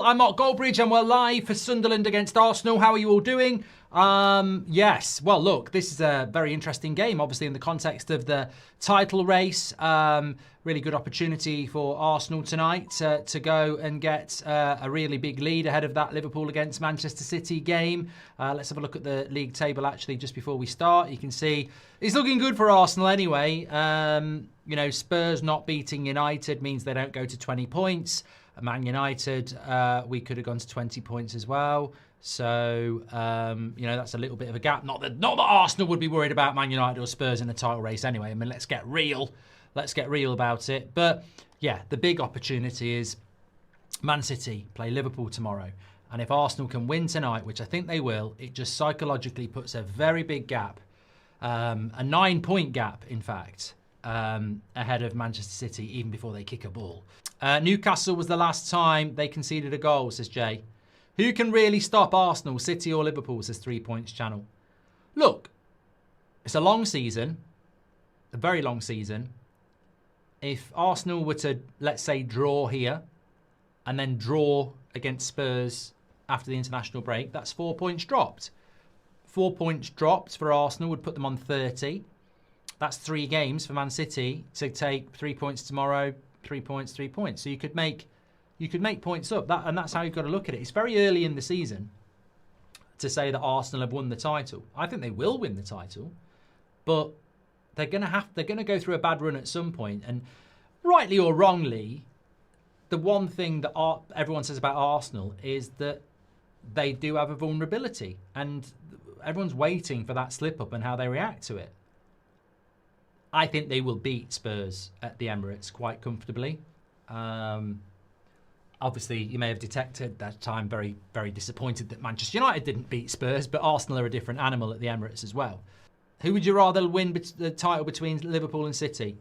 I'm Mark Goldbridge and we're live for Sunderland against Arsenal. How are you all doing? Yes, well look, this is a very interesting game, obviously in the context of the title race. Really good opportunity for Arsenal tonight to go and get a really big lead ahead of that Liverpool against Manchester City game. Let's have a look at the league table actually just before we start. You can see it's looking good for Arsenal anyway. You know, Spurs not beating United means they don't go to 20 points. Man United, we could have gone to 20 points as well. So, you know, that's a little bit of a gap. Not that Arsenal would be worried about Man United or Spurs in the title race anyway. I mean, let's get real. Let's get real about it. But, yeah, the big opportunity is Man City play Liverpool tomorrow. And if Arsenal can win tonight, which I think they will, it just psychologically puts a very big gap, a 9-point gap, in fact, ahead of Manchester City even before they kick a ball. Newcastle was the last time they conceded a goal, says Jay. Who can really stop Arsenal, City or Liverpool, says 3 Points Channel. Look, it's a long season, a very long season. If Arsenal were to, let's say, draw here and then draw against Spurs after the international break, that's 4 points dropped. 4 points dropped for Arsenal would put them on 30. That's 3 games for Man City to take 3 points tomorrow, 3 points, 3 points. So you could make points up. And that's how you've got to look at it. It's very early in the season to say that Arsenal have won the title. I think they will win the title, but they're going to go through a bad run at some point. And rightly or wrongly, the one thing that everyone says about Arsenal is that they do have a vulnerability, and everyone's waiting for that slip up and how they react to it. I think they will beat Spurs at the Emirates quite comfortably. Obviously, you may have detected that I'm very, very disappointed that Manchester United didn't beat Spurs, but Arsenal are a different animal at the Emirates as well. Who would you rather win the title between Liverpool and City?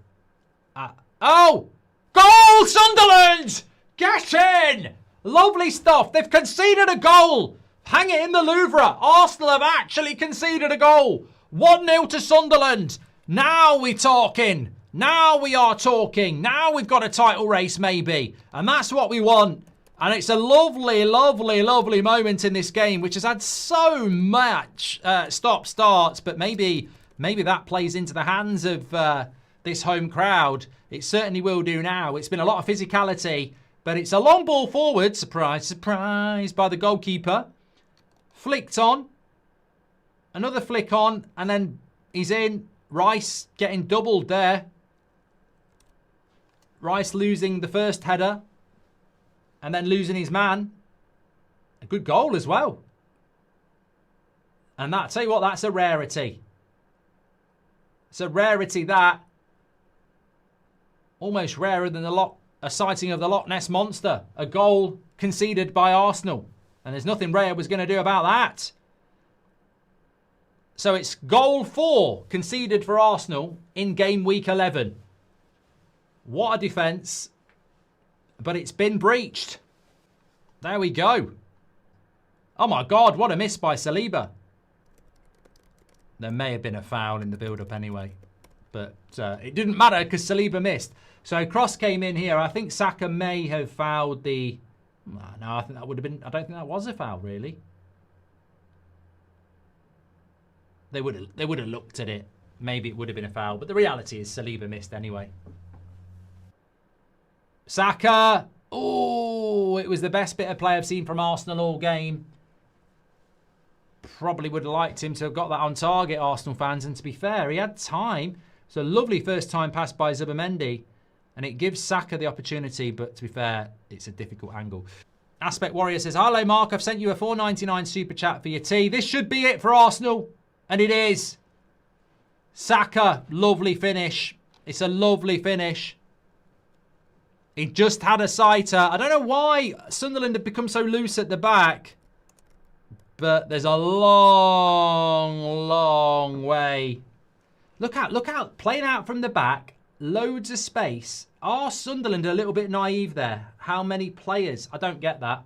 Oh! Goal, Sunderland! Get in! Lovely stuff. They've conceded a goal. Hang it in the Louvre. Arsenal have actually conceded a goal. 1-0 to Sunderland. Now we're talking. Now we are talking. Now we've got a title race maybe. And that's what we want. And it's a lovely, lovely, lovely moment in this game, which has had so much stop-starts. But maybe that plays into the hands of this home crowd. It certainly will do now. It's been a lot of physicality. But it's a long ball forward. Surprise, surprise, by the goalkeeper. Flicked on. Another flick on. And then he's in. Rice getting doubled there. Rice losing the first header and then losing his man. A good goal as well. And that, tell you what, that's a rarity. It's a rarity that. Almost rarer than a sighting of the Loch Ness Monster. A goal conceded by Arsenal. And there's nothing Raya was going to do about that. So it's goal 4 conceded for Arsenal in game week 11. What a defence. But it's been breached. There we go. Oh my God, what a miss by Saliba. There may have been a foul in the build-up anyway. But it didn't matter because Saliba missed. So cross came in here. I think Saka may have fouled the... No, I think that would have been... I don't think that was a foul, really. They would have looked at it. Maybe it would have been a foul. But the reality is Saliba missed anyway. Saka. Oh, it was the best bit of play I've seen from Arsenal all game. Probably would have liked him to have got that on target, Arsenal fans. And to be fair, he had time. It's a lovely first time pass by Zubimendi. And it gives Saka the opportunity. But to be fair, it's a difficult angle. Aspect Warrior says, hello, Mark. I've sent you a $4.99 super chat for your tea. This should be it for Arsenal. And it is. Saka, lovely finish. It's a lovely finish. He just had a sighter. I don't know why Sunderland have become so loose at the back. But there's a long, long way. Look out. Playing out from the back. Loads of space. Are Sunderland a little bit naive there? How many players? I don't get that.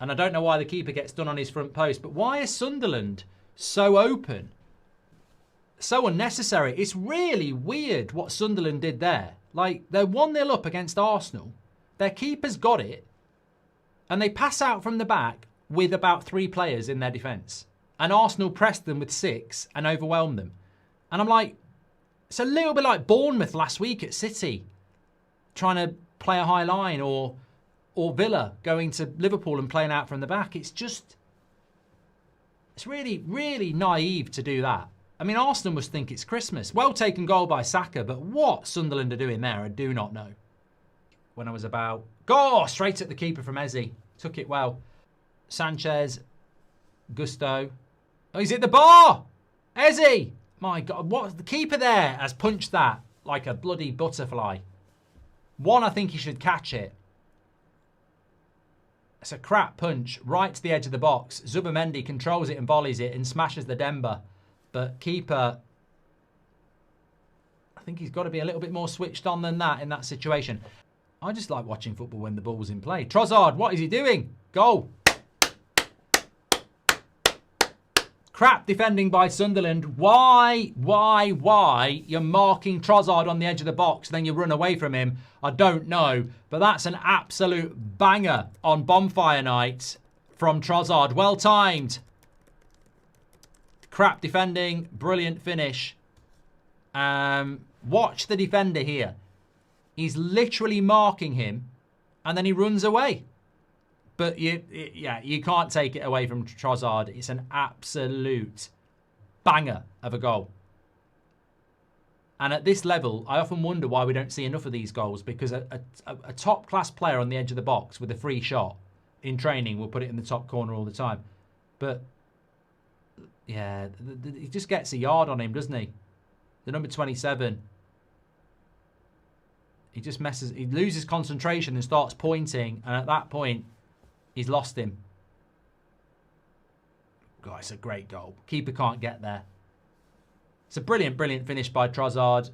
And I don't know why the keeper gets done on his front post. But why is Sunderland so open? So unnecessary. It's really weird what Sunderland did there. Like, they're 1-0 up against Arsenal. Their keeper's got it. And they pass out from the back with about 3 players in their defence. And Arsenal pressed them with 6 and overwhelmed them. And I'm like, it's a little bit like Bournemouth last week at City, trying to play a high line, or Villa going to Liverpool and playing out from the back. It's really, really naive to do that. I mean, Arsenal must think it's Christmas. Well taken goal by Saka, but what Sunderland are doing there, I do not know. When I was about... Go! Straight at the keeper from Eze. Took it well. Sanchez. Gusto. Oh, he's hit the bar! Eze! My God, what? The keeper there has punched that like a bloody butterfly. One, I think he should catch it. It's a crap punch right to the edge of the box. Zubamendi controls it and volleys it and smashes the Demba. But keeper, I think he's got to be a little bit more switched on than that in that situation. I just like watching football when the ball's in play. Trossard, what is he doing? Goal. Crap defending by Sunderland. Why you're marking Trossard on the edge of the box, then you run away from him, I don't know. But that's an absolute banger on bonfire night from Trossard. Well timed. Crap defending, brilliant finish. Watch the defender here. He's literally marking him, and then he runs away. But you can't take it away from Trossard. It's an absolute banger of a goal. And at this level, I often wonder why we don't see enough of these goals, because a top-class player on the edge of the box with a free shot in training will put it in the top corner all the time. But, yeah, he just gets a yard on him, doesn't he? The number 27. He just messes... He loses concentration and starts pointing, and at that point... He's lost him. God, it's a great goal. Keeper can't get there. It's a brilliant, brilliant finish by Trossard.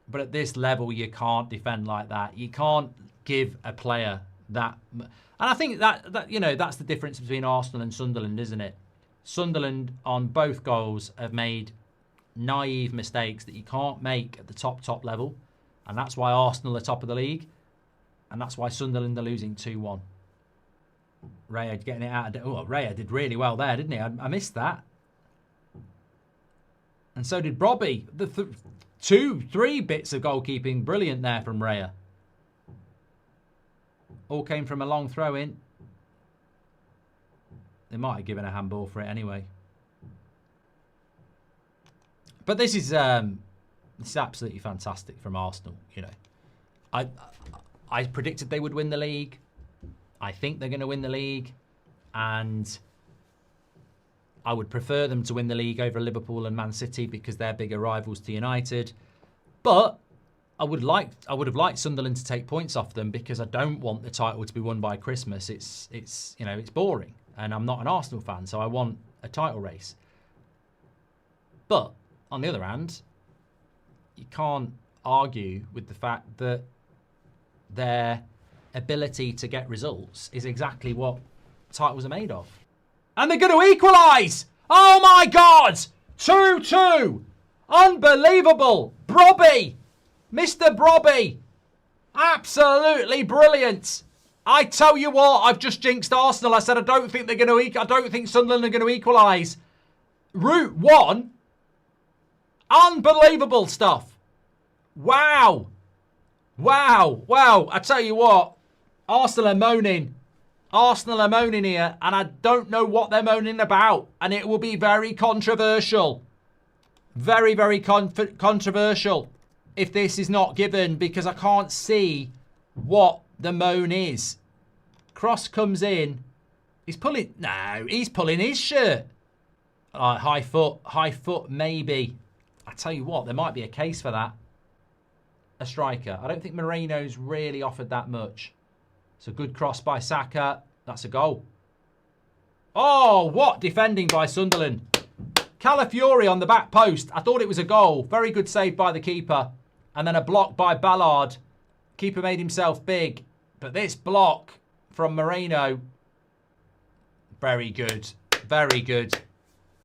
But at this level, you can't defend like that. You can't give a player that. And I think that you know, that's the difference between Arsenal and Sunderland, isn't it? Sunderland on both goals have made naive mistakes that you can't make at the top level. And that's why Arsenal are top of the league. And that's why Sunderland are losing 2-1. Raya getting it out of... Oh, Raya did really well there, didn't he? I missed that. And so did Brobby. The 2-3 bits of goalkeeping. Brilliant there from Raya. All came from a long throw-in. They might have given a handball for it anyway. But this is absolutely fantastic from Arsenal, you know. I predicted they would win the league. I think they're going to win the league. And I would prefer them to win the league over Liverpool and Man City because they're bigger rivals to United. But I would have liked Sunderland to take points off them because I don't want the title to be won by Christmas. It's you know, it's boring. And I'm not an Arsenal fan, so I want a title race. But on the other hand, you can't argue with the fact that their ability to get results is exactly what titles are made of. And they're going to equalise! Oh my God! 2-2! Unbelievable! Brobby! Mr. Brobby! Absolutely brilliant! I tell you what, I've just jinxed Arsenal. I said I don't think they're going to I don't think Sunderland are going to equalise. Route 1. Unbelievable stuff. Wow. Wow. Wow. I tell you what, Arsenal are moaning. Arsenal are moaning here, and I don't know what they're moaning about. And it will be very controversial. Very, very controversial if this is not given, because I can't see what the moan is. Cross comes in. He's pulling... No, he's pulling his shirt. High foot, maybe. I tell you what, there might be a case for that. A striker. I don't think Moreno's really offered that much. It's a good cross by Saka. That's a goal. Oh, what defending by Sunderland. Calafiori on the back post. I thought it was a goal. Very good save by the keeper. And then a block by Ballard. Keeper made himself big. But this block from Moreno, very good. Very good.